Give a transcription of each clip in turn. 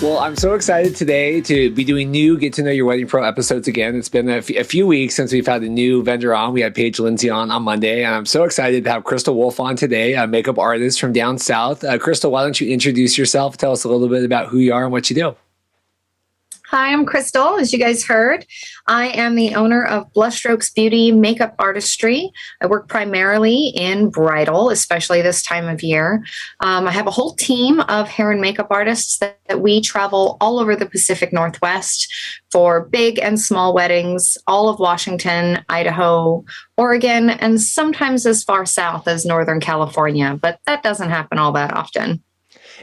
Well, I'm so excited today to be doing new Get to Know Your Wedding Pro episodes again. It's been a few weeks since we've had a new vendor on. We had Paige Lindsay on Monday, and I'm so excited to have Crystal Wolf on today, a makeup artist from down south. Crystal, why don't you introduce yourself? Tell us a little bit about who you are and what you do. Hi, I'm Crystal. As you guys heard, I am the owner of Blush Strokes Beauty Makeup Artistry. I work primarily in bridal, especially this time of year. I have a whole team of hair and makeup artists that we travel all over the Pacific Northwest for big and small weddings, all of Washington, Idaho, Oregon, and sometimes as far south as Northern California, but that doesn't happen all that often.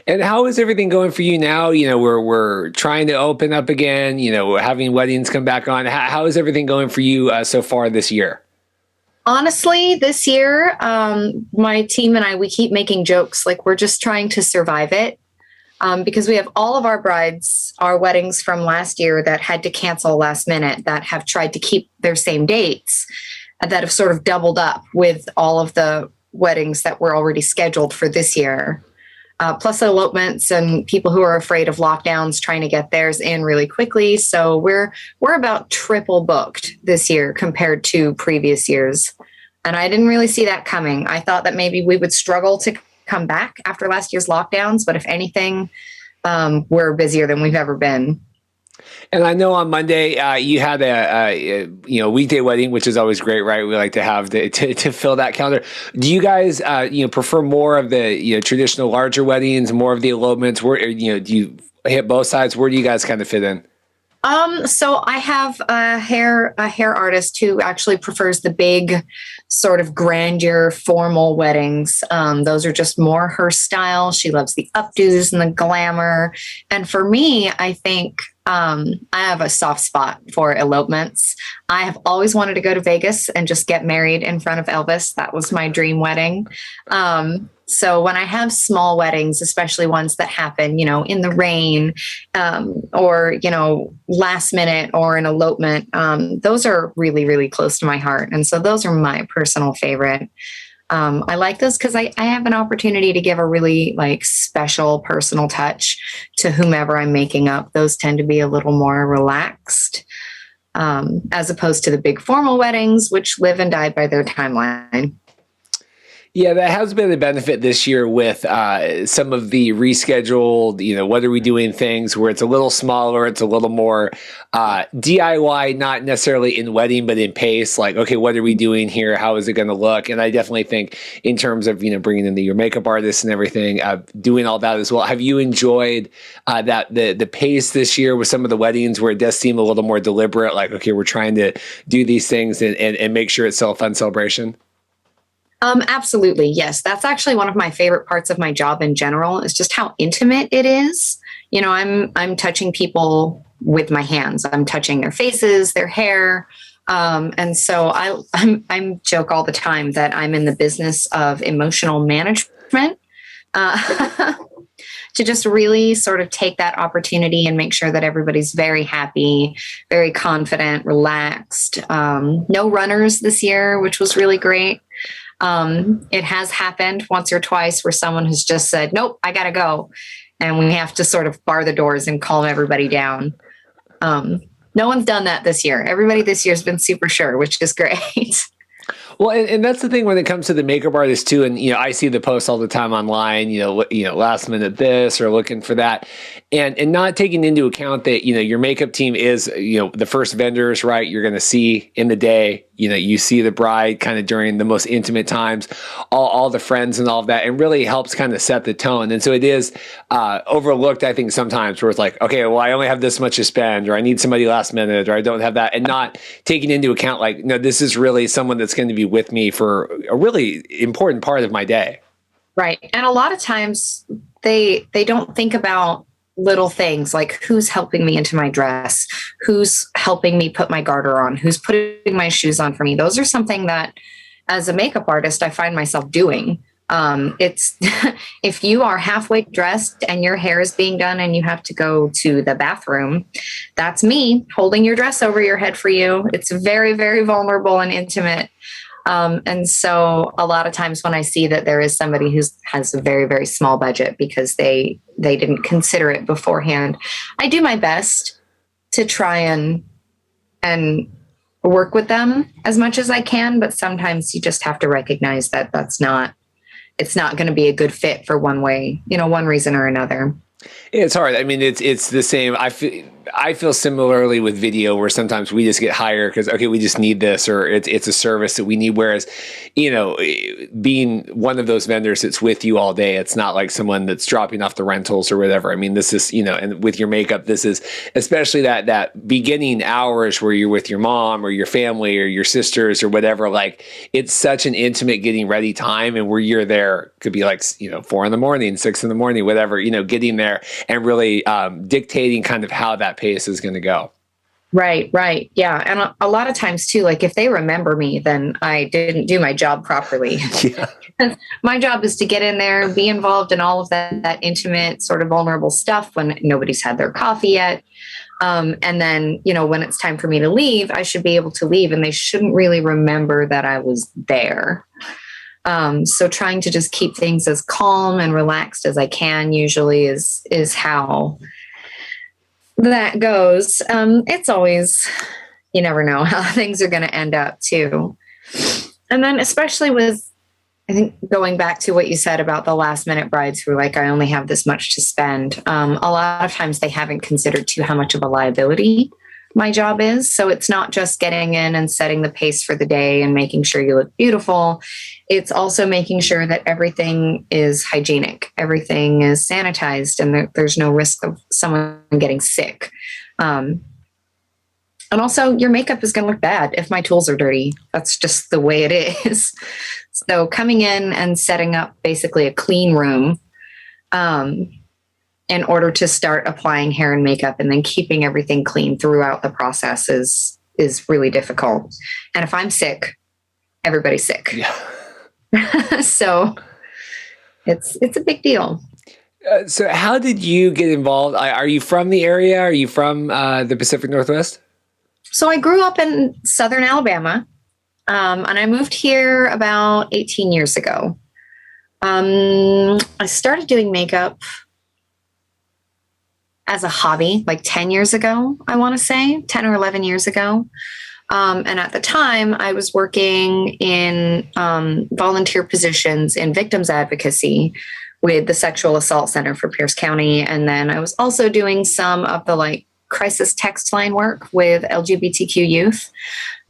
And how is everything going for you now? You know, we're trying to open up again. You know, we're having weddings come back on. How is everything going for you so far this year? Honestly, this year, my team and I, we keep making jokes like we're just trying to survive it because we have all of our brides, our weddings from last year that had to cancel last minute, that have tried to keep their same dates, that have sort of doubled up with all of the weddings that were already scheduled for this year. Plus elopements and people who are afraid of lockdowns trying to get theirs in really quickly. So we're about triple booked this year compared to previous years. And I didn't really see that coming. I thought that maybe we would struggle to come back after last year's lockdowns. But if anything, we're busier than we've ever been. And I know on Monday you had a weekday wedding, which is always great, right? We like to have to fill that calendar. Do you guys prefer more of the traditional larger weddings, more of the elopements? Where do you hit both sides? Where do you guys kind of fit in? So I have a hair artist who actually prefers the big sort of grandeur formal weddings. Those are just more her style. She loves the updos and the glamour. And for me, I think I have a soft spot for elopements. I have always wanted to go to Vegas and just get married in front of Elvis. That was my dream wedding. So when I have small weddings, especially ones that happen, in the rain, or, last minute or an elopement, those are really, really close to my heart. And so those are my personal favorite. I like those because I have an opportunity to give a really special personal touch to whomever I'm making up. Those tend to be a little more relaxed, as opposed to the big formal weddings, which live and die by their timeline. Yeah, that has been a benefit this year with some of the rescheduled, what are we doing things where it's a little smaller, it's a little more DIY, not necessarily in wedding, but in pace. Like, okay, what are we doing here? How is it going to look? And I definitely think in terms of, bringing in your makeup artists and everything, doing all that as well. Have you enjoyed that the pace this year with some of the weddings where it does seem a little more deliberate? Like, okay, we're trying to do these things and make sure it's still a fun celebration. Absolutely. Yes. That's actually one of my favorite parts of my job in general is just how intimate it is. I'm touching people with my hands. I'm touching their faces, their hair. And so I joke all the time that I'm in the business of emotional management, to just really sort of take that opportunity and make sure that everybody's very happy, very confident, relaxed. No runners this year, which was really great. It has happened once or twice where someone has just said, nope, I got to go. And we have to sort of bar the doors and calm everybody down. No one's done that this year. Everybody this year has been super sure, which is great. Well, and that's the thing when it comes to the makeup artist too. And, I see the posts all the time online, last minute this or looking for that and not taking into account that, your makeup team is, the first vendors, right? You're going to see in the day, you see the bride kind of during the most intimate times, all the friends and all of that, and really helps kind of set the tone. And so it is overlooked, I think, sometimes where it's like, okay, well, I only have this much to spend, or I need somebody last minute, or I don't have that, and not taking into account like, no, this is really someone that's going to be with me for a really important part of my day. Right. And a lot of times they don't think about little things like who's helping me into my dress, who's helping me put my garter on, who's putting my shoes on for me. Those are something that as a makeup artist, I find myself doing. It's if you are halfway dressed and your hair is being done and you have to go to the bathroom, that's me holding your dress over your head for you. It's very, very vulnerable and intimate. And so a lot of times when I see that there is somebody who has a very, very small budget because they didn't consider it beforehand, I do my best to try and work with them as much as I can. But sometimes you just have to recognize that it's not going to be a good fit for one reason or another. It's hard. I mean, it's the same. I feel similarly with video, where sometimes we just get hired because, okay, we just need this, or it's a service that we need. Whereas, being one of those vendors that's with you all day, it's not like someone that's dropping off the rentals or whatever. I mean, this is, and with your makeup, this is especially that beginning hours where you're with your mom or your family or your sisters or whatever. Like, it's such an intimate getting ready time, and where you're there could be like 4 a.m, 6 a.m, whatever. Getting there and really dictating kind of how that pace is going to go. Right. Yeah. And a lot of times too, like if they remember me, then I didn't do my job properly. Yeah. My job is to get in there, be involved in all of that intimate, sort of vulnerable stuff when nobody's had their coffee yet. And then, when it's time for me to leave, I should be able to leave, and they shouldn't really remember that I was there. So trying to just keep things as calm and relaxed as I can usually is how that goes. It's always, you never know how things are going to end up too. And then especially with, I think, going back to what you said about the last minute brides who are like, I only have this much to spend. A lot of times they haven't considered too how much of a liability my job is. So it's not just getting in and setting the pace for the day and making sure you look beautiful. It's also making sure that everything is hygienic, everything is sanitized, and there's no risk of someone getting sick. And also, your makeup is going to look bad if my tools are dirty. That's just the way it is. So coming in and setting up basically a clean room in order to start applying hair and makeup, and then keeping everything clean throughout the process is really difficult. And if I'm sick, everybody's sick. Yeah. So it's a big deal. So how did you get involved? Are you from the area? Are you from the Pacific Northwest? So I grew up in Southern Alabama, and I moved here about 18 years ago. I started doing makeup as a hobby like 10 years ago, I want to say 10 or 11 years ago. And at the time I was working in volunteer positions in victims advocacy with the Sexual Assault Center for Pierce County. And then I was also doing some of the crisis text line work with LGBTQ youth.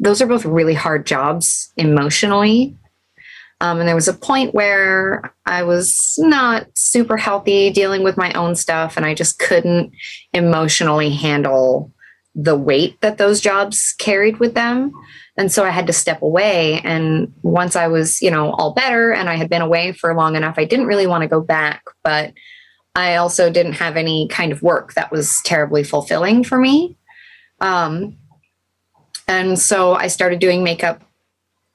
Those are both really hard jobs emotionally. And there was a point where I was not super healthy dealing with my own stuff, and I just couldn't emotionally handle the weight that those jobs carried with them. And so I had to step away. And once I was, all better and I had been away for long enough, I didn't really want to go back, but I also didn't have any kind of work that was terribly fulfilling for me. And so I started doing makeup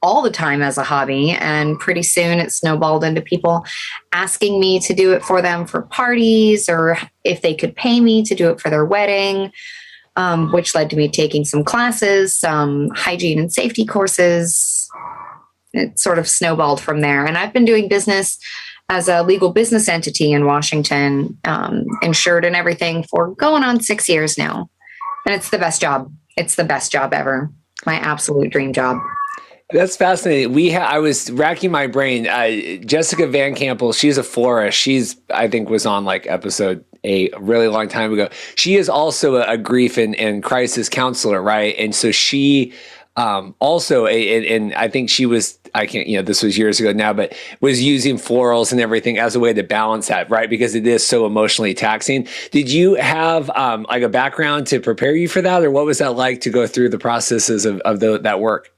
all the time as a hobby, and pretty soon it snowballed into people asking me to do it for them for parties, or if they could pay me to do it for their wedding, which led to me taking some classes, some hygiene and safety courses. It sort of snowballed from there. And I've been doing business as a legal business entity in Washington, insured and everything, for going on 6 years now. And it's the best job. It's the best job ever. My absolute dream job. That's fascinating. I was racking my brain. Jessica Van Campbell, she's a florist. I think was on episode 8 a really long time ago. She is also a grief and crisis counselor, right? And so she also, and I think she was, this was years ago now, but was using florals and everything as a way to balance that, right? Because it is so emotionally taxing. Did you have a background to prepare you for that? Or what was that like to go through the processes of that work?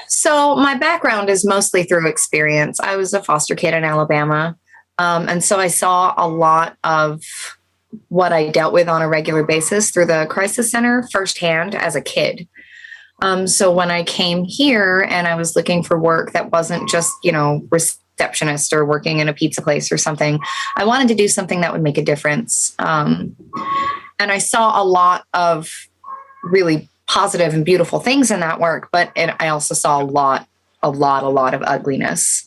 So my background is mostly through experience. I was a foster kid in Alabama. And so I saw a lot of what I dealt with on a regular basis through the crisis center firsthand as a kid. So when I came here and I was looking for work that wasn't just, receptionist or working in a pizza place or something, I wanted to do something that would make a difference. And I saw a lot of really positive and beautiful things in that work, but I also saw a lot of ugliness.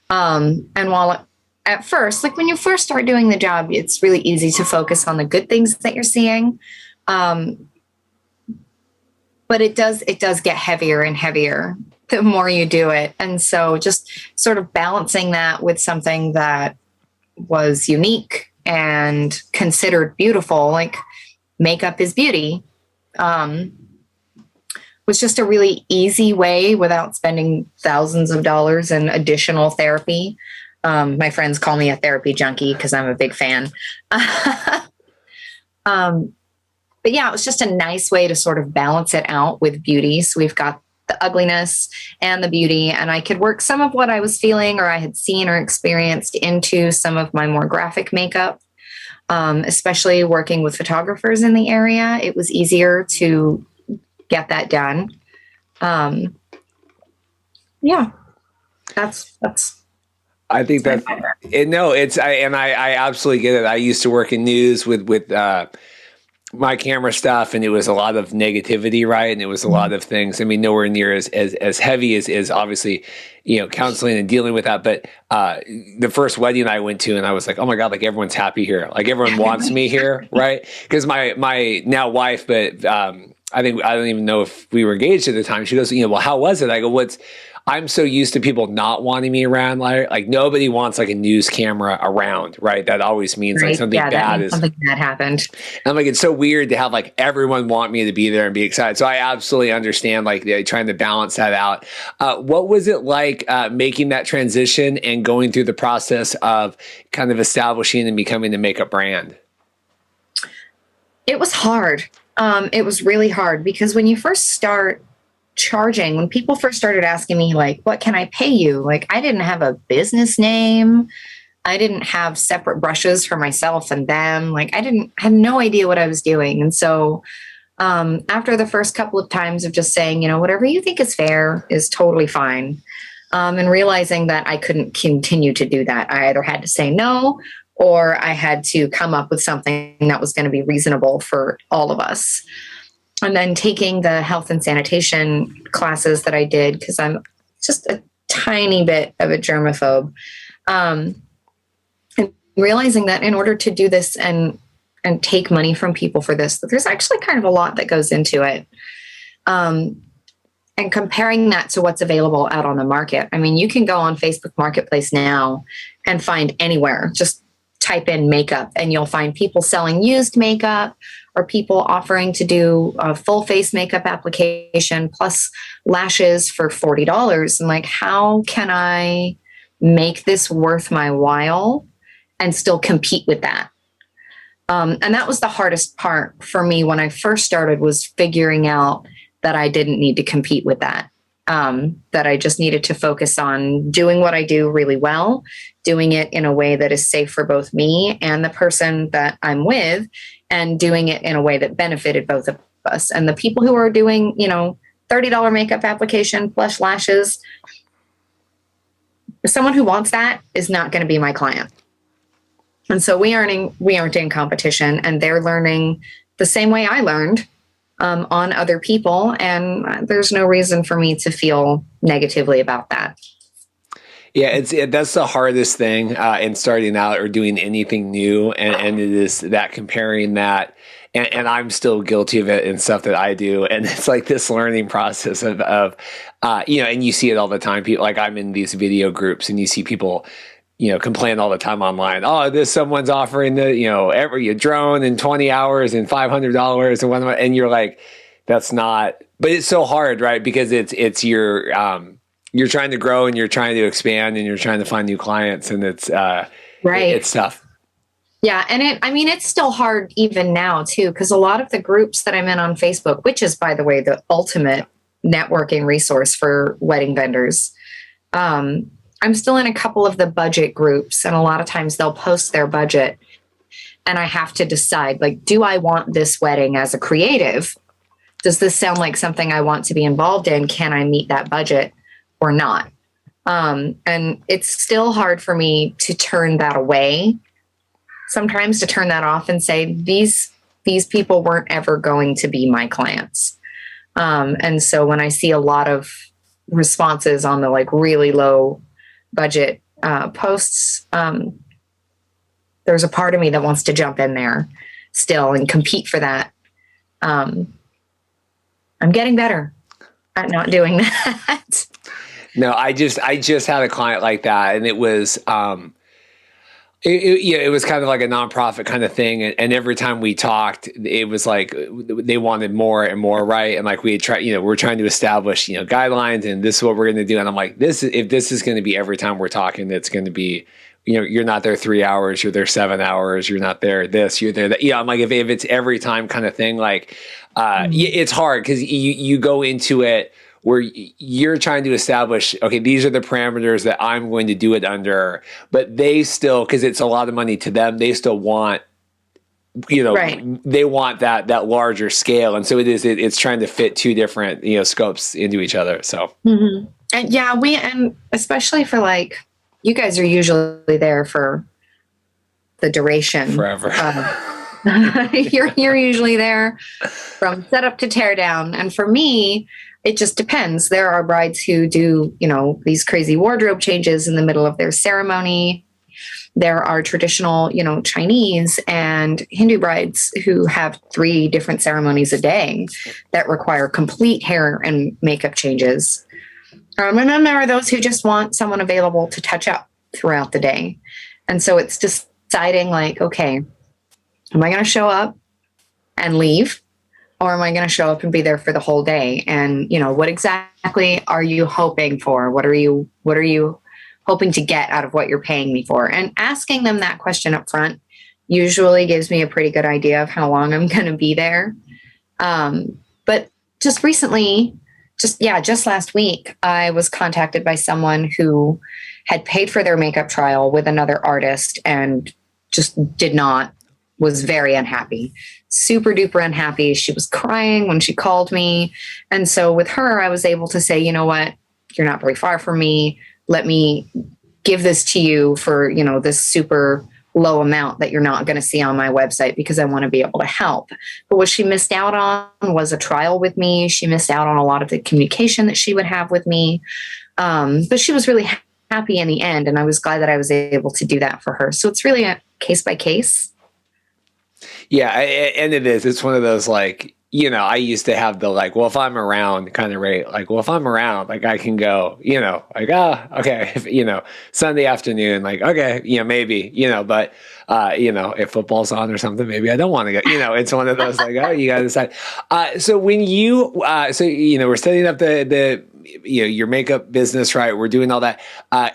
And while at first, like when you first start doing the job, it's really easy to focus on the good things that you're seeing. But it does get heavier and heavier the more you do it. And so just sort of balancing that with something that was unique and considered beautiful, like makeup is beauty, was just a really easy way without spending thousands of dollars in additional therapy. My friends call me a therapy junkie because I'm a big fan. But yeah, it was just a nice way to sort of balance it out with beauty. So we've got the ugliness and the beauty, and I could work some of what I was feeling or I had seen or experienced into some of my more graphic makeup. Especially working with photographers in the area, it was easier to get that done. Yeah, that's. I think that I absolutely get it. I used to work in news with my camera stuff, and it was a lot of negativity, right? And it was a lot of things. I mean, nowhere near as heavy as obviously, counseling and dealing with that. But the first wedding I went to, and I was like, oh my God, like everyone's happy here. Like everyone wants me here, right? Because my now wife, but I don't even know if we were engaged at the time. She goes, well, how was it? I go, I'm so used to people not wanting me around. Like nobody wants like a news camera around, right? That always means like something bad is something bad happened. And I'm like, it's so weird to have like everyone want me to be there and be excited. So I absolutely understand like trying to balance that out. What was it like making that transition and going through the process of kind of establishing and becoming the makeup brand? It was hard. It was really hard because when you first start charging, when people first started asking me like, what can I pay you? Like I didn't have a business name. I didn't have separate brushes for myself and them. Like I had no idea what I was doing. And so after the first couple of times of just saying, whatever you think is fair is totally fine. And realizing that I couldn't continue to do that. I either had to say no, or I had to come up with something that was going to be reasonable for all of us. And then taking the health and sanitation classes that I did, because I'm just a tiny bit of a germaphobe, and realizing that in order to do this and take money from people for this, that there's actually kind of a lot that goes into it. And comparing that to what's available out on the market. I mean, you can go on Facebook Marketplace now and find anywhere, just type in makeup and you'll find people selling used makeup or people offering to do a full face makeup application plus lashes for $40. And like, how can I make this worth my while and still compete with that? And that was the hardest part for me when I first started, was figuring out that I didn't need to compete with that. That I just needed to focus on doing what I do really well, doing it in a way that is safe for both me and the person that I'm with, and doing it in a way that benefited both of us. And the people who are doing, $30 makeup application plus lashes, someone who wants that is not going to be my client. And so we aren't in competition, and they're learning the same way I learned on other people. And there's no reason for me to feel negatively about that. Yeah, that's the hardest thing in starting out or doing anything new, and it is that comparing that, and I'm still guilty of it in stuff that I do, and it's like this learning process of and you see it all the time. People, like I'm in these video groups, and you see people, complain all the time online. Oh, someone's offering every drone in 20 hours and $500 and whatnot, and you're like, that's not. But it's so hard, right? Because it's your you're trying to grow and you're trying to expand and you're trying to find new clients, and it's right. It's tough. Yeah. And it's still hard even now too, because a lot of the groups that I'm in on Facebook, which is, by the way, the ultimate networking resource for wedding vendors. I'm still in a couple of the budget groups, and a lot of times they'll post their budget and I have to decide, like, do I want this wedding as a creative? Does this sound like something I want to be involved in? Can I meet that budget or not? And it's still hard for me to turn that away. Sometimes to turn that off and say, these people weren't ever going to be my clients. And so when I see a lot of responses on the like really low budget posts, there's a part of me that wants to jump in there still and compete for that. I'm getting better at not doing that. No, I just had a client like that, and it was it was kind of like a nonprofit kind of thing, and every time we talked, it was like they wanted more and more, right? And like we had tried, we're trying to establish guidelines, and this is what we're going to do. And I'm like, if this is going to be every time we're talking, it's going to be, you're not there 3 hours, you're there 7 hours, you're not there this, you're there that. I'm like, if it's every time kind of thing, like it's hard because you go into it where you're trying to establish, okay, these are the parameters that I'm going to do it under, but they still, because it's a lot of money to them, they still want, Right. they want that larger scale. And so it's trying to fit two different, scopes into each other. So, And and especially for like, you guys are usually there for the duration. Forever. You're usually there from setup to tear down. And for me, it just depends. There are brides who do, these crazy wardrobe changes in the middle of their ceremony. There are traditional, Chinese and Hindu brides who have 3 different ceremonies a day that require complete hair and makeup changes. And then there are those who just want someone available to touch up throughout the day. And so it's deciding like, okay, am I going to show up and leave? Or am I going to show up and be there for the whole day? And, what exactly are you hoping for? What are you hoping to get out of what you're paying me for? And asking them that question up front usually gives me a pretty good idea of how long I'm going to be there. But just recently, just last week, I was contacted by someone who had paid for their makeup trial with another artist and just was very unhappy, super duper unhappy. She was crying when she called me. And so with her, I was able to say, you know what, you're not very far from me. Let me give this to you for, this super low amount that you're not going to see on my website because I want to be able to help. But what she missed out on was a trial with me. She missed out on a lot of the communication that she would have with me. But she was really happy in the end. And I was glad that I was able to do that for her. So it's really a case by case. Yeah, and it is. It's one of those like, I used to have the like, well, if I'm around kind of rate, like, well, if I'm around, like I can go, like, okay, if, Sunday afternoon, like, okay, maybe, but, if football's on or something, maybe I don't want to go, it's one of those like, oh, you got to decide. So when you, we're setting up the your makeup business, right? We're doing all that.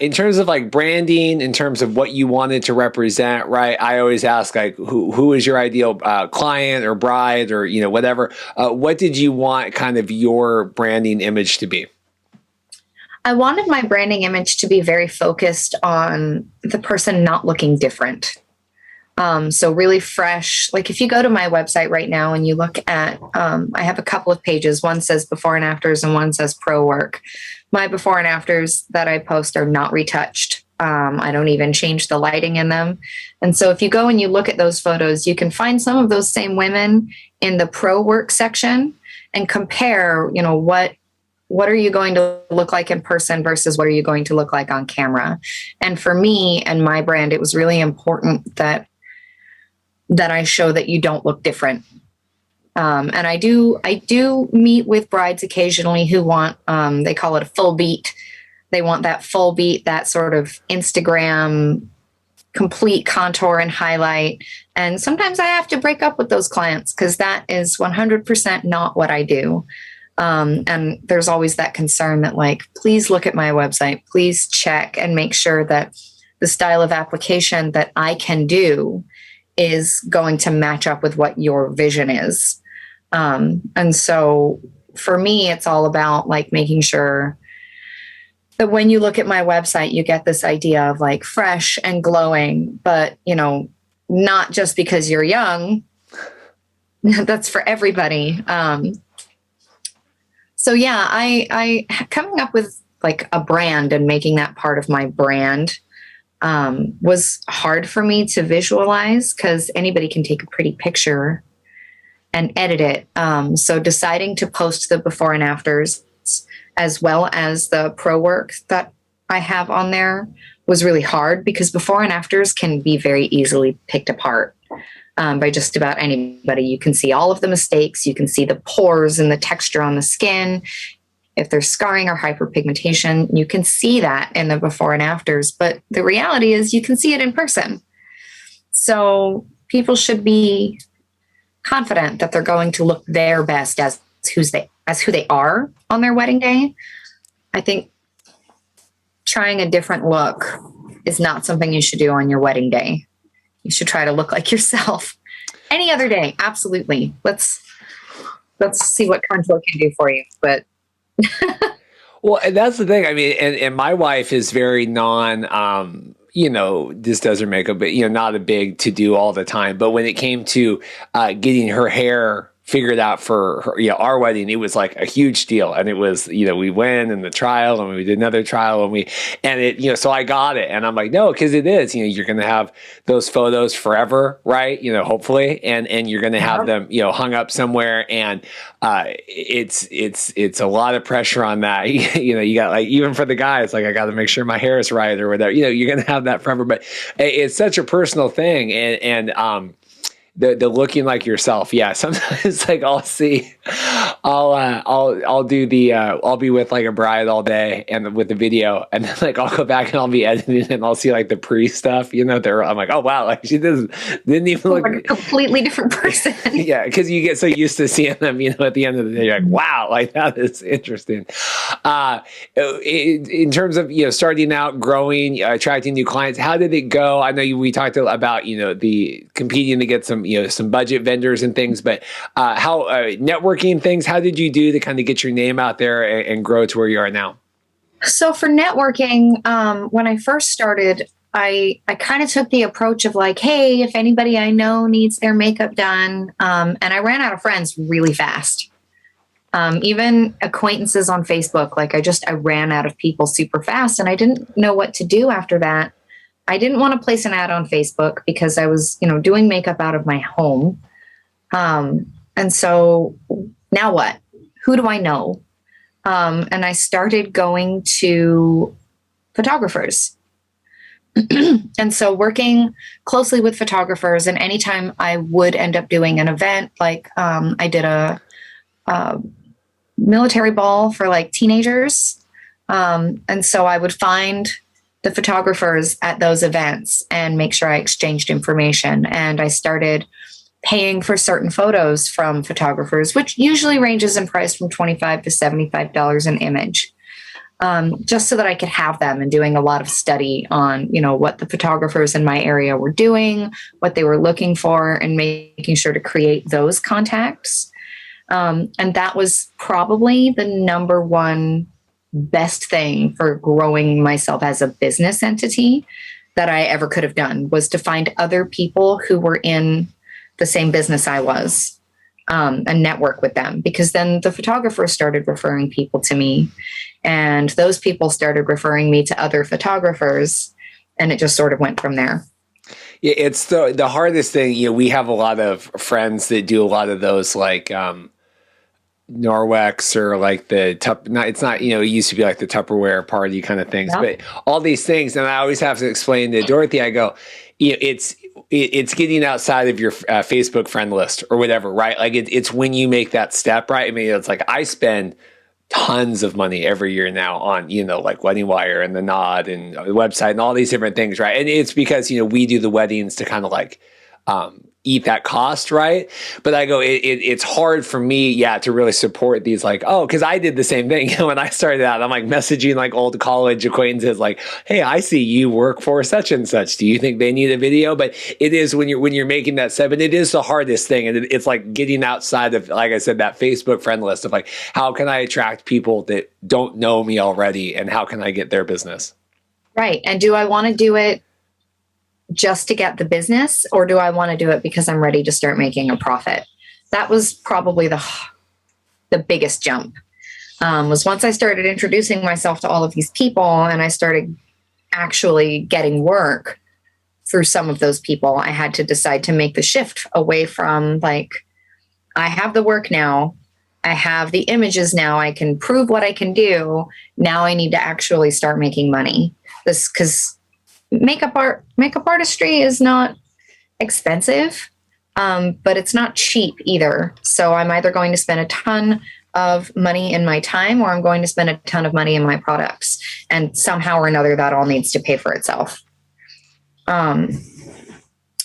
In terms of like branding, in terms of what you wanted to represent, right? I always ask like, who is your ideal client or bride or, whatever. What did you want kind of your branding image to be? I wanted my branding image to be very focused on the person not looking different. So really fresh. Like if you go to my website right now and you look at, I have a couple of pages. One says before and afters and one says pro work. My before and afters that I post are not retouched. I don't even change the lighting in them. And so if you go and you look at those photos, you can find some of those same women in the pro work section and compare, what are you going to look like in person versus what are you going to look like on camera? And for me and my brand, it was really important that I show that you don't look different. And I do meet with brides occasionally who want, they call it a full beat. They want that full beat, that sort of Instagram complete contour and highlight. And sometimes I have to break up with those clients because that is 100% not what I do. And there's always that concern that like, please look at my website, please check and make sure that the style of application that I can do is going to match up with what your vision is. And so for me, it's all about like making sure that when you look at my website, you get this idea of like fresh and glowing, but not just because you're young. That's for everybody. So yeah, I coming up with like a brand and making that part of my brand was hard for me to visualize because anybody can take a pretty picture and edit it. So deciding to post the before and afters as well as the pro work that I have on there was really hard, because before and afters can be very easily picked apart by just about anybody. You can see all of the mistakes. You can see the pores and the texture on the skin. If there's scarring or hyperpigmentation, you can see that in the before and afters. But the reality is you can see it in person. So people should be confident that they're going to look their best as who they are on their wedding day. I think trying a different look is not something you should do on your wedding day. You should try to look like yourself. Any other day, absolutely. Let's see what contour can do for you. But well, and that's the thing. I mean, and my wife is very just does her makeup, but not a big to do all the time. But when it came to getting her hair figured out for her, our wedding, it was like a huge deal. And it was, we went in the trial and we did another trial so I got it, and I'm like, no, because it is, you're going to have those photos forever, right? Hopefully, and you're going to have them, hung up somewhere. And it's a lot of pressure on that. You got, like, even for the guys, like, I got to make sure my hair is right or whatever, you're going to have that forever, but it's such a personal thing. And the looking like yourself. Yeah. Sometimes like I'll be with like a bride all day and with the video, and then like I'll go back and I'll be editing and I'll see like the pre stuff, I'm like, oh wow, like she didn't even look like a completely different person. Yeah. Cause you get so used to seeing them, at the end of the day, you're like, wow, like that is interesting. In terms of, starting out, growing, attracting new clients, how did it go? I know we talked about, the competing to get some budget vendors and things, but how networking things, how did you do to kind of get your name out there and grow to where you are now? So for networking, when I first started, I kind of took the approach of like, hey, if anybody I know needs their makeup done, and I ran out of friends really fast. Even acquaintances on Facebook, like I ran out of people super fast, and I didn't know what to do after that. I didn't want to place an ad on Facebook because I was, doing makeup out of my home. And so now what? Who do I know? And I started going to photographers. And so working closely with photographers, and anytime I would end up doing an event, like I did a military ball for like teenagers. And so I would find the photographers at those events and make sure I exchanged information. And I started paying for certain photos from photographers, which usually ranges in price from $25 to $75 an image, just so that I could have them, and doing a lot of study on, what the photographers in my area were doing, what they were looking for, and making sure to create those contacts. And that was probably the number one best thing for growing myself as a business entity that I ever could have done, was to find other people who were in the same business I was, and network with them, because then the photographers started referring people to me, and those people started referring me to other photographers, and it just sort of went from there. Yeah, it's the hardest thing. We have a lot of friends that do a lot of those, like Norwex, or like it's not, it used to be like the Tupperware party kind of things, Yeah. but all these things. And I always have to explain to Dorothy, I go, it's getting outside of your Facebook friend list or whatever, right? Like it's when you make that step, right? I mean, it's like I spend tons of money every year now on, like Wedding Wire and the Nod and the website and all these different things, right? And it's because, we do the weddings to kind of like eat that cost, right? But I go, it's hard for me, to really support these, like, because I did the same thing when I started out. I'm like messaging like old college acquaintances, like, hey, I see you work for such and such. Do you think they need a video? But it is when you're making that step, and it is the hardest thing, and it's like getting outside of, like I said, that Facebook friend list of like, how can I attract people that don't know me already, and how can I get their business? Right. And do I want to do it just to get the business, or do I want to do it because I'm ready to start making a profit? That was probably the biggest jump, was once I started introducing myself to all of these people, and I started actually getting work through some of those people. I had to decide to make the shift away from like I have the work now. I have the images now. I can prove what I can do. Now I need to actually start making money. This because makeup artistry is not expensive, but it's not cheap either. So I'm either going to spend a ton of money in my time, or I'm going to spend a ton of money in my products, and somehow or another that all needs to pay for itself.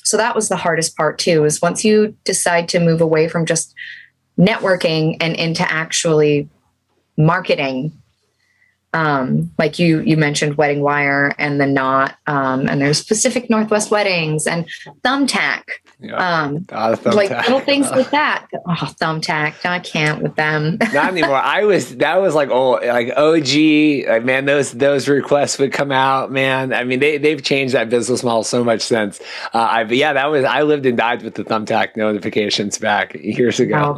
So that was the hardest part too, is once you decide to move away from just networking and into actually marketing, like you mentioned Wedding Wire and The Knot, and there's Pacific Northwest Weddings and Thumbtack. Thumbtack. Like little things like that. Oh, Thumbtack. No, I can't with them. Not anymore. That was like OG. Like, man, those requests would come out, man. I mean, they've changed that business model so much since. I lived and died with the Thumbtack notifications back years ago.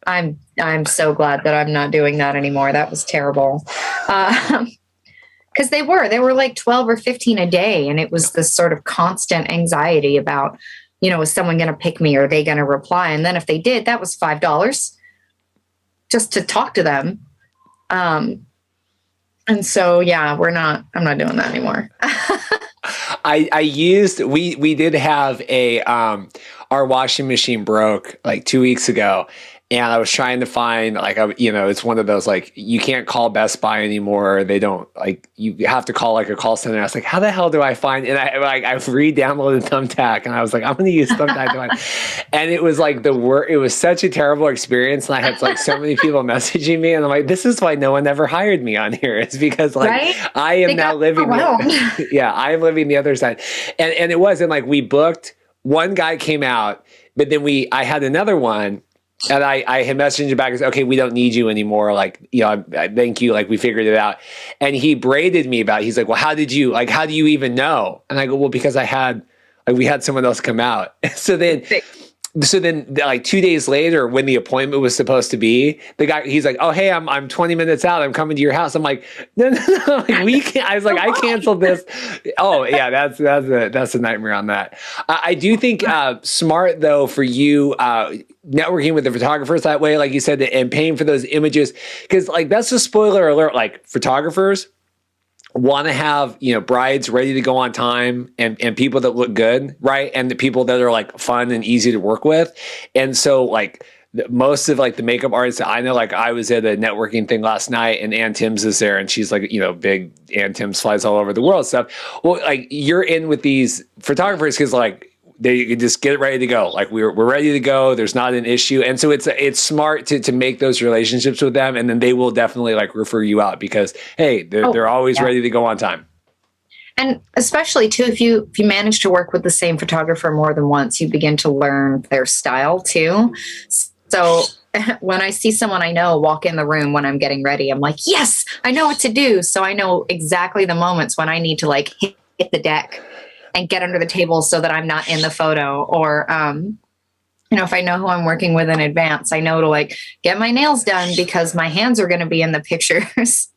Oh, I'm so glad that I'm not doing that anymore. That was terrible. Because they were like 12 or 15 a day. And it was this sort of constant anxiety about, is someone going to pick me? Or are they going to reply? And then if they did, that was $5 just to talk to them. And so, yeah, I'm not doing that anymore. We did have our washing machine broke like 2 weeks ago. And I was trying to find it's one of those, like, you can't call Best Buy anymore. They don't, like, you have to call like a call center. I was like, how the hell do I find? And I re-downloaded Thumbtack, and I was like, I'm going to use Thumbtack to find. And it was like it was such a terrible experience. And I had like so many people messaging me, and I'm like, this is why no one ever hired me on here. It's because I am now living. I am living the other side. And it wasn't like we booked, one guy came out, but then I had another one. And I had messaged him back and said, okay, we don't need you anymore. Like, thank you. Like, we figured it out. And he braided me about it. He's like, well, how do you even know? And I go, well, because we had someone else come out. So then like 2 days later, when the appointment was supposed to be, the guy, he's like, oh, hey, I'm 20 minutes out. I'm coming to your house. I'm like, no. Like, we can't. I was like, I canceled this. Oh yeah, that's a nightmare on that. I do think smart though for you, networking with the photographers that way, like you said, and paying for those images. Cause like, that's a spoiler alert. Like, photographers want to have, brides ready to go on time and people that look good, right? And the people that are like fun and easy to work with. And so like most of like the makeup artists that I know, like I was at a networking thing last night and Ann Timms is there, and she's like, big Ann Timms flies all over the world stuff. Well, like you're in with these photographers because like they can just get ready to go. Like we're ready to go. There's not an issue. And so it's smart to make those relationships with them. And then they will definitely like refer you out because, hey, they're always ready to go on time. And especially too, if you manage to work with the same photographer more than once, you begin to learn their style too. So when I see someone I know walk in the room when I'm getting ready, I'm like, yes, I know what to do. So I know exactly the moments when I need to like hit the deck and get under the table so that I'm not in the photo. Or, if I know who I'm working with in advance, I know to like get my nails done because my hands are going to be in the pictures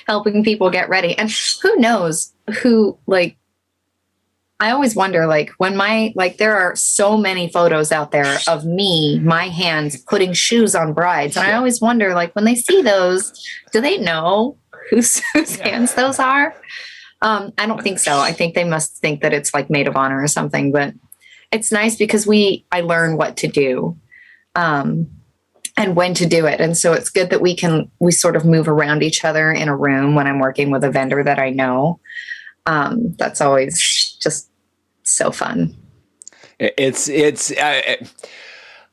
helping people get ready. And who knows who, like, I always wonder, like, when there are so many photos out there of me, my hands putting shoes on brides. And I always wonder, like, when they see those, do they know whose hands those are? I don't think so. I think they must think that it's like maid of honor or something, but it's nice because I learn what to do, and when to do it. And so it's good that we sort of move around each other in a room when I'm working with a vendor that I know. That's always just so fun. It's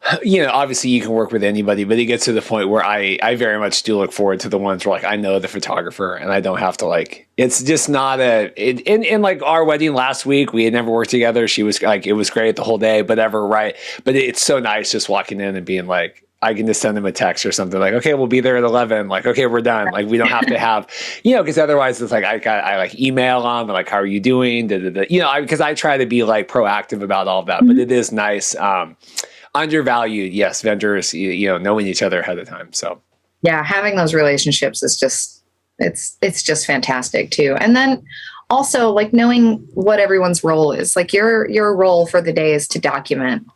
obviously you can work with anybody, but it gets to the point where I very much do look forward to the ones where like I know the photographer and I don't have to like, it's just not in like our wedding last week, we had never worked together. She was like, it was great the whole day, whatever. Right. But it's so nice just walking in and being like, I can just send them a text or something like, okay, we'll be there at 11. Like, okay, we're done. Like, we don't have to have, because otherwise it's like, I like email them, like, how are you doing? Because I try to be like proactive about all of that, but it is nice. Undervalued, yes, vendors, knowing each other ahead of time. So yeah, having those relationships is just, it's just fantastic too. And then also like knowing what everyone's role is. Like your role for the day is to document.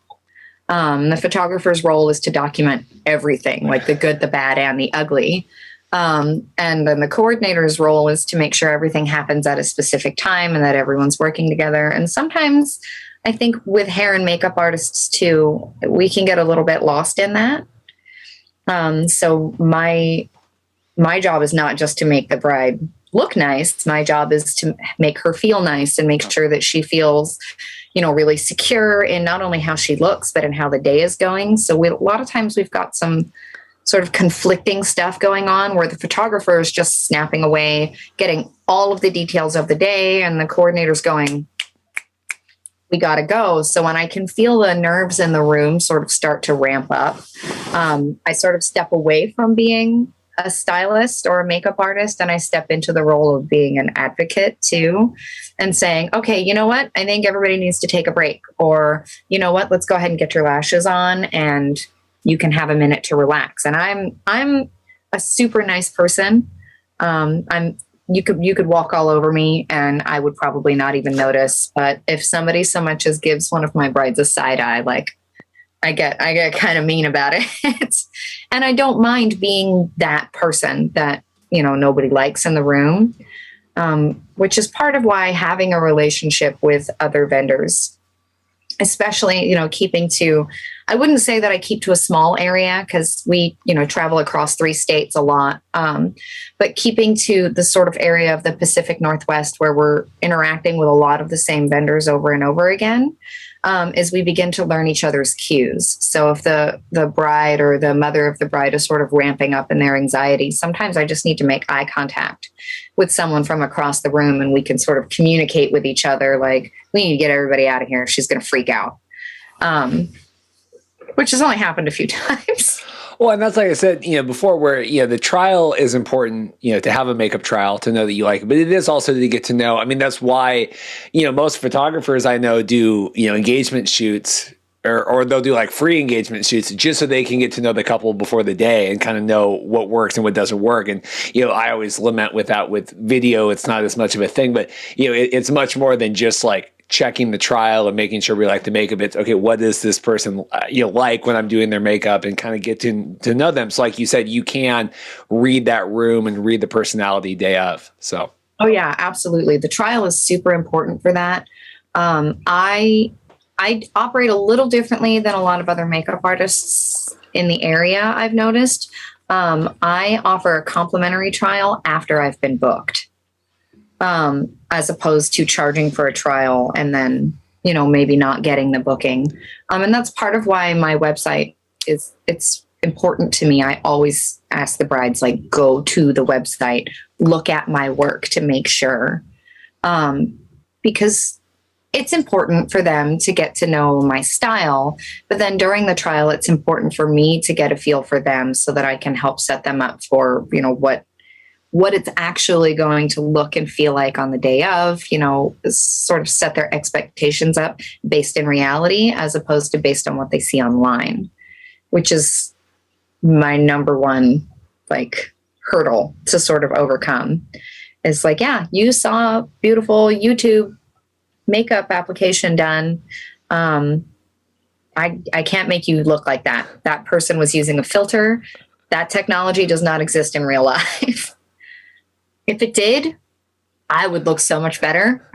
The photographer's role is to document everything, like the good, the bad, and the ugly. And then the coordinator's role is to make sure everything happens at a specific time and that everyone's working together. And sometimes I think with hair and makeup artists too, we can get a little bit lost in that. So my job is not just to make the bride look nice. My job is to make her feel nice and make sure that she feels, really secure in not only how she looks, but in how the day is going. So a lot of times we've got some sort of conflicting stuff going on where the photographer is just snapping away, getting all of the details of the day, and the coordinator's going, we got to go. So when I can feel the nerves in the room sort of start to ramp up, I sort of step away from being a stylist or a makeup artist, and I step into the role of being an advocate too, and saying, okay, you know what? I think everybody needs to take a break, or you know what? Let's go ahead and get your lashes on, and you can have a minute to relax. And I'm a super nice person. You could walk all over me and I would probably not even notice. But if somebody so much as gives one of my brides a side eye, like I get kind of mean about it. And I don't mind being that person that, nobody likes in the room, which is part of why having a relationship with other vendors, especially, keeping to, I wouldn't say that I keep to a small area because we, travel across 3 states a lot. But keeping to the sort of area of the Pacific Northwest where we're interacting with a lot of the same vendors over and over again, is we begin to learn each other's cues. So if the bride or the mother of the bride is sort of ramping up in their anxiety, sometimes I just need to make eye contact with someone from across the room and we can sort of communicate with each other like, we need to get everybody out of here. She's going to freak out. Which has only happened a few times. Well, and that's like I said, before, where the trial is important, to have a makeup trial to know that you like it, but it is also to get to know. I mean, that's why, most photographers I know do, engagement shoots, or they'll do like free engagement shoots just so they can get to know the couple before the day and kind of know what works and what doesn't work. And, I always lament with that with video, it's not as much of a thing, but, it's much more than just like checking the trial and making sure we like the makeup. It's okay, what is this person like when I'm doing their makeup, and kind of get to know them. So like you said, you can read that room and read the personality day of. So oh yeah, absolutely. The trial is super important for that. I operate a little differently than a lot of other makeup artists in the area, I've noticed. I offer a complimentary trial after I've been booked. As opposed to charging for a trial and then, maybe not getting the booking. And that's part of why my website it's important to me. I always ask the brides, like, go to the website, look at my work to make sure. Because it's important for them to get to know my style. But then during the trial, it's important for me to get a feel for them so that I can help set them up for, what it's actually going to look and feel like on the day of, sort of set their expectations up based in reality as opposed to based on what they see online, which is my number one, hurdle to sort of overcome. Is like, yeah, you saw a beautiful YouTube makeup application done. I can't make you look like that. That person was using a filter. That technology does not exist in real life. If it did, I would look so much better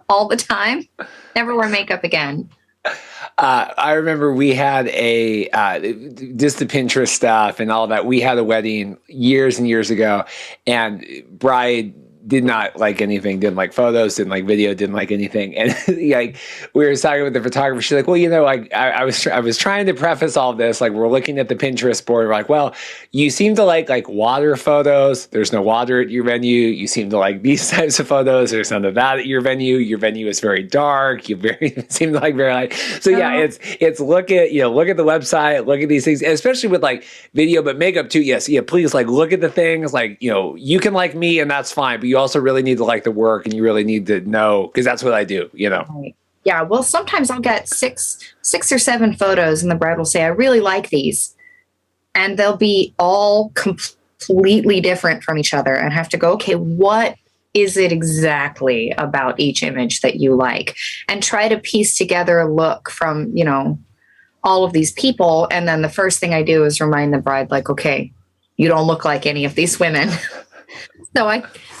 all the time. Never wear makeup again. I remember we had just the Pinterest stuff and all that. We had a wedding years and years ago, and bride did not like anything, didn't like photos, didn't like video, didn't like anything. And like we were talking with the photographer, she's like, well, like I was trying to preface all this, like we're looking at the Pinterest board, we're like, well, you seem to like water photos. There's no water at your venue. You seem to like these types of photos. There's none of that at your venue. Your venue is very dark. You seem to like very light. So yeah, it's look at the website, look at these things, especially with like video, but makeup too. Yes. Yeah. Please look at the things you can like me and that's fine, but you also really need to like the work and you really need to know, because that's what I do, Right. Yeah. Well, sometimes I'll get six or 7 photos and the bride will say, I really like these. And they'll be all completely different from each other and have to go, okay, what is it exactly about each image that you like? And try to piece together a look from, all of these people. And then the first thing I do is remind the bride, like, okay, you don't look like any of these women. So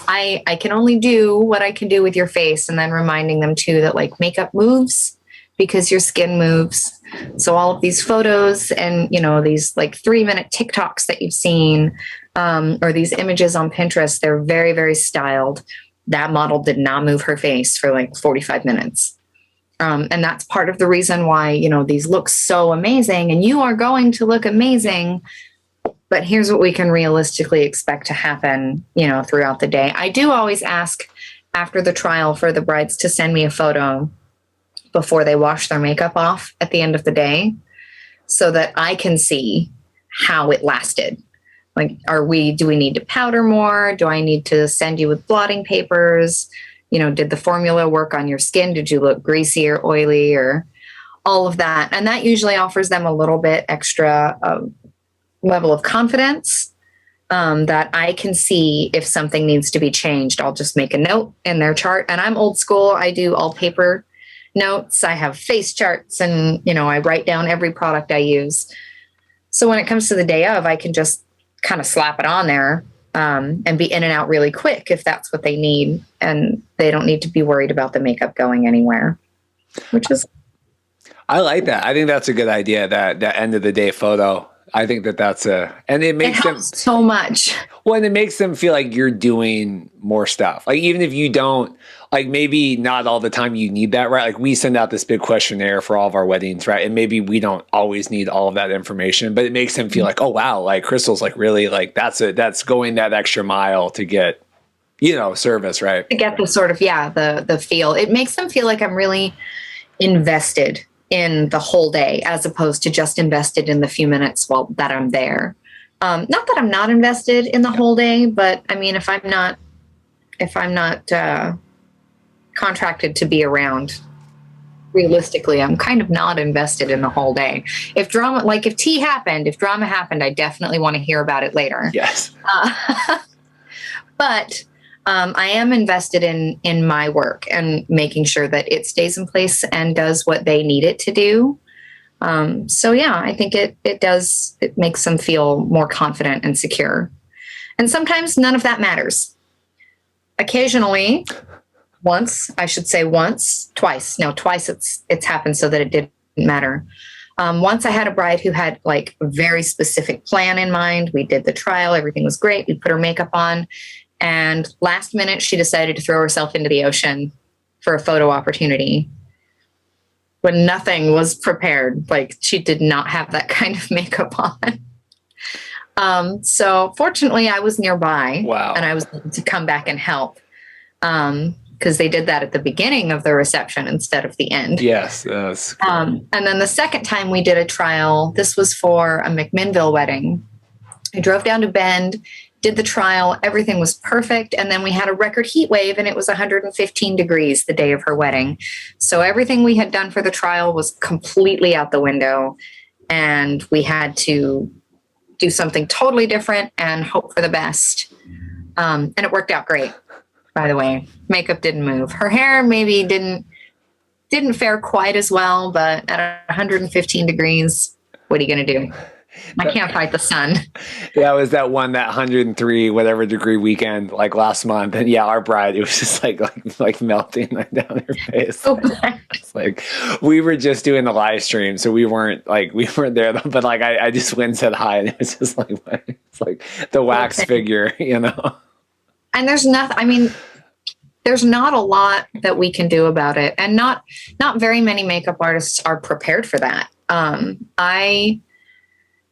I can only do what I can do with your face, and then reminding them too that like makeup moves because your skin moves. So all of these photos and, you know, these like 3-minute TikToks that you've seen, or these images on Pinterest, they're very, very styled. That model did not move her face for like 45 minutes. And that's part of the reason why, you know, these look so amazing, and you are going to look amazing. But here's what we can realistically expect to happen, you know, throughout the day. I do always ask after the trial for the brides to send me a photo before they wash their makeup off at the end of the day, so that I can see how it lasted. Like, do we need to powder more? Do I need to send you with blotting papers? You know, did the formula work on your skin? Did you look greasy or oily or all of that? And that usually offers them a little bit extra level of confidence, that I can see if something needs to be changed. I'll just make a note in their chart. And I'm old school. I do all paper notes. I have face charts, and, you know, I write down every product I use. So when it comes to the day of, I can just kind of slap it on there, and be in and out really quick if that's what they need. And they don't need to be worried about the makeup going anywhere, which is. I like that. I think that's a good idea, that end of the day photo. I think and it makes them so much. Well, and it makes them feel like you're doing more stuff. Like, even if you don't, like, maybe not all the time you need that, right? Like, we send out this big questionnaire for all of our weddings, right? And maybe we don't always need all of that information, but it makes them feel like, oh, wow, like Crystal's like really like that's going that extra mile to get, you know, service, right? To get the sort of, the feel. It makes them feel like I'm really invested in the whole day, as opposed to just invested in the few minutes that I'm there. Not that I'm not invested in the whole day, but I mean, if I'm not contracted to be around, realistically, I'm kind of not invested in the whole day. If drama happened, I definitely want to hear about it later. Yes. But I am invested in my work and making sure that it stays in place and does what they need it to do. So yeah, I think it makes them feel more confident and secure. And sometimes none of that matters. Occasionally, twice it's happened so that it didn't matter. Once I had a bride who had like a very specific plan in mind. We did the trial, everything was great. We put her makeup on, and last minute she decided to throw herself into the ocean for a photo opportunity when nothing was prepared. Like, she did not have that kind of makeup on. So fortunately I was nearby. Wow. And I was able to come back and help. Because they did that at the beginning of the reception instead of the end. Yes. And then the second time we did a trial, this was for a McMinnville wedding. I drove down to Bend, did the trial, everything was perfect. And then we had a record heat wave, and it was 115 degrees the day of her wedding. So everything we had done for the trial was completely out the window, and we had to do something totally different and hope for the best. And it worked out great. By the way, makeup didn't move. Her hair maybe didn't fare quite as well, but at 115 degrees, what are you going to do? I can't fight the sun. Yeah, it was that 103 whatever degree weekend like last month, and yeah, our bride, it was just like melting like down her face. Oh, it's like we were just doing the live stream, so we weren't there, but like I just went and said hi, and it was just like it's like the wax figure, you know. And there's nothing. I mean, there's not a lot that we can do about it, and not very many makeup artists are prepared for that. I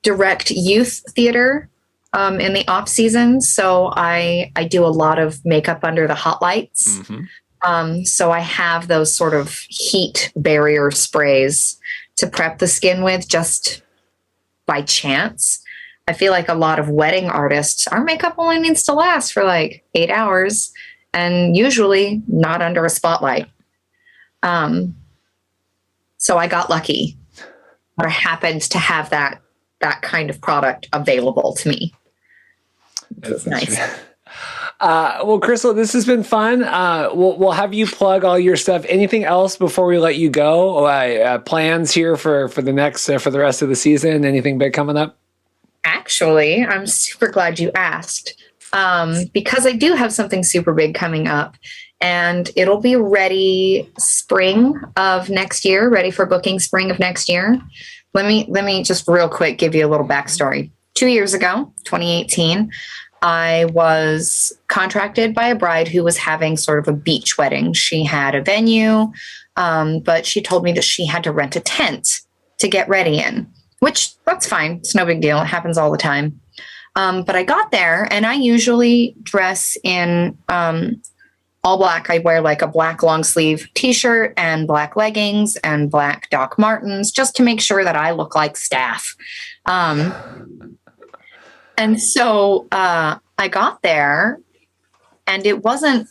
direct youth theater in the off season, so I do a lot of makeup under the hot lights. Mm-hmm. So I have those sort of heat barrier sprays to prep the skin with, just by chance. I feel like a lot of wedding artists, our makeup only needs to last for like 8 hours, and usually not under a spotlight. So I got lucky, or happened to have that kind of product available to me. It's nice. Well, Crystal, this has been fun. We'll have you plug all your stuff. Anything else before we let you go? Plans here for the next for the rest of the season? Anything big coming up? Actually, I'm super glad you asked because I do have something super big coming up, and it'll be ready spring of next year, ready for booking spring of next year. Let me just real quick give you a little backstory. 2 years ago, 2018, I was contracted by a bride who was having sort of a beach wedding. She had a venue, but she told me that she had to rent a tent to get ready in, which that's fine. It's no big deal. It happens all the time. But I got there and I usually dress in all black. I wear like a black long sleeve t-shirt and black leggings and black Doc Martens just to make sure that I look like staff. And so I got there and it wasn't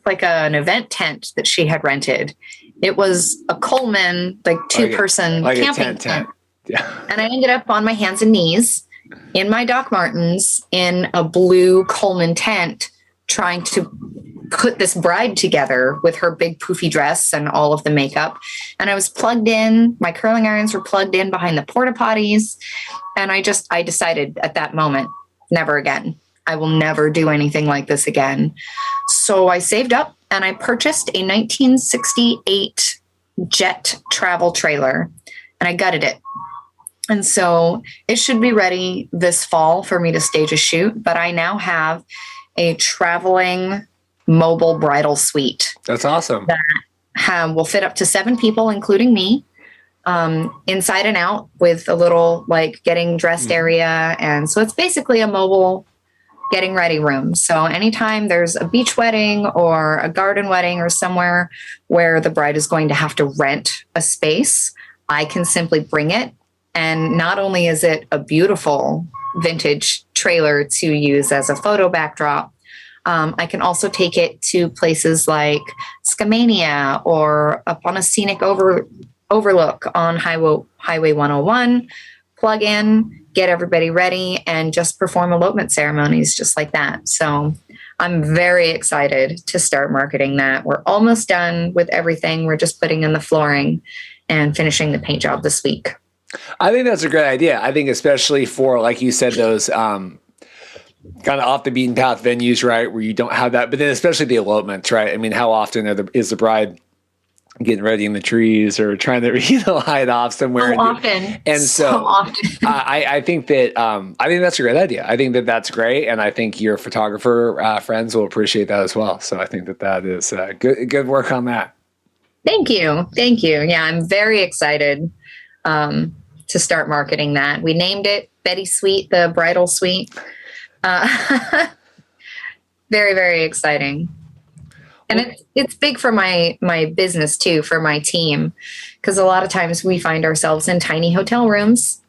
like an event tent that she had rented. It was a Coleman, like two-person like camping tent. Yeah. And I ended up on my hands and knees in my Doc Martens in a blue Coleman tent trying to put this bride together with her big poofy dress and all of the makeup. And I was plugged in, my curling irons were plugged in behind the porta potties. And I decided at that moment, never again. I will never do anything like this again. So I saved up and I purchased a 1968 jet travel trailer and I gutted it. And so it should be ready this fall for me to stage a shoot, but I now have a traveling mobile bridal suite. That's awesome. That will fit up to 7 people, including me, inside and out with a little like getting dressed area. And so it's basically a mobile getting ready room. So anytime there's a beach wedding or a garden wedding or somewhere where the bride is going to have to rent a space, I can simply bring it. And not only is it a beautiful vintage trailer to use as a photo backdrop, I can also take it to places like Skamania or up on a scenic overlook on Highway 101, plug in, get everybody ready, and just perform elopement ceremonies just like that. So I'm very excited to start marketing that. We're almost done with everything. We're just putting in the flooring and finishing the paint job this week. I think that's a great idea. I think especially for, like you said, those kind of off the beaten path venues, right, where you don't have that, but then especially the elopements, right? I mean, how often is the bride getting ready in the trees or trying to, hide off somewhere? So often. And so often. I think that I think that's a great idea. I think that that's great, and I think your photographer friends will appreciate that as well. So I think that is good work on that. Thank you. Yeah, I'm very excited to start marketing that. We named it Betty Suite, the bridal suite. Very, very exciting. And it's big for my business too, for my team, because a lot of times we find ourselves in tiny hotel rooms,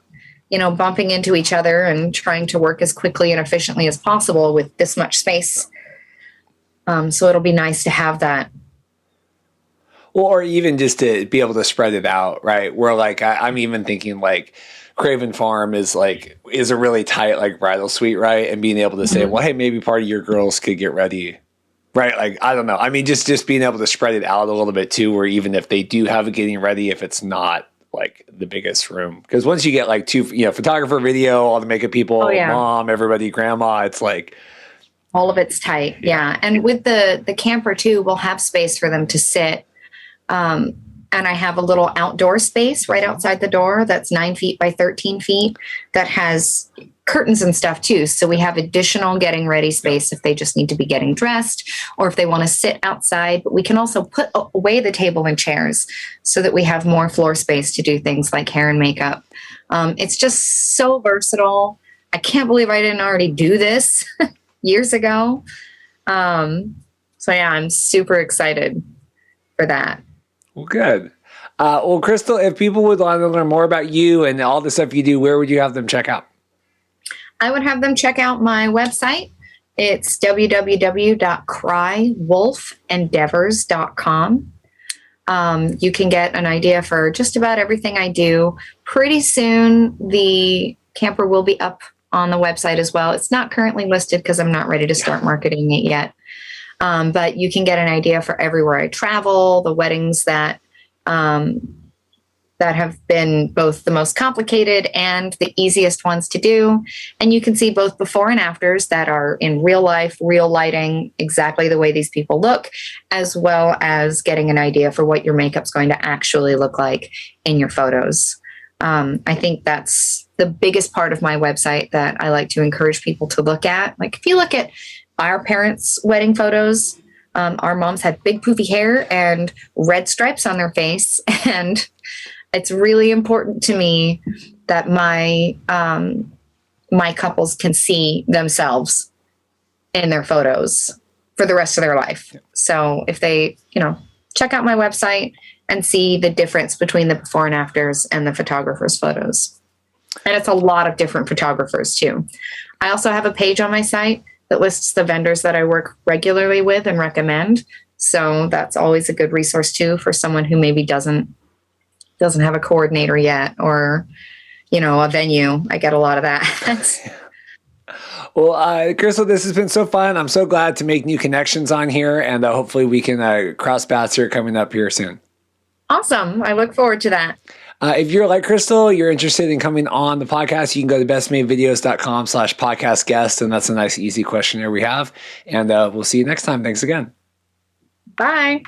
bumping into each other and trying to work as quickly and efficiently as possible with this much space. So it'll be nice to have that. Well, or even just to be able to spread it out, right? Where like I'm even thinking like Craven Farm is a really tight like bridal suite, right? And being able to say, well, hey, maybe part of your girls could get ready, right? Like I don't know. I mean, just being able to spread it out a little bit too, where even if they do have it getting ready, if it's not like the biggest room, because once you get like 2, photographer, video, all the makeup people, mom, everybody, grandma, it's like all of it's tight, yeah. And with the camper too, we'll have space for them to sit. And I have a little outdoor space right outside the door that's 9 feet by 13 feet that has curtains and stuff too. So we have additional getting ready space if they just need to be getting dressed or if they want to sit outside. But we can also put away the table and chairs so that we have more floor space to do things like hair and makeup. It's just so versatile. I can't believe I didn't already do this years ago. So yeah, I'm super excited for that. Well, good. Well, Crystal, if people would want to learn more about you and all the stuff you do, where would you have them check out? I would have them check out my website. It's www.crywolfendeavors.com. You can get an idea for just about everything I do. Pretty soon, the camper will be up on the website as well. It's not currently listed because I'm not ready to start marketing it yet. But you can get an idea for everywhere I travel, the weddings that that have been both the most complicated and the easiest ones to do. And you can see both before and afters that are in real life, real lighting, exactly the way these people look, as well as getting an idea for what your makeup's going to actually look like in your photos. I think that's the biggest part of my website that I like to encourage people to look at. Like if you look at our parents' wedding photos, our moms had big poofy hair and red stripes on their face. And it's really important to me that my couples can see themselves in their photos for the rest of their life. So if they, check out my website and see the difference between the before and afters and the photographer's photos. And it's a lot of different photographers too. I also have a page on my site that lists the vendors that I work regularly with and recommend. So that's always a good resource too for someone who maybe doesn't have a coordinator yet, or, a venue. I get a lot of that. Well, Crystal, this has been so fun. I'm so glad to make new connections on here, and hopefully we can cross paths here coming up here soon. Awesome. I look forward to that. If you're like Crystal, you're interested in coming on the podcast, you can go to bestmadevideos.com/podcast guest. And that's a nice, easy questionnaire we have. And we'll see you next time. Thanks again. Bye.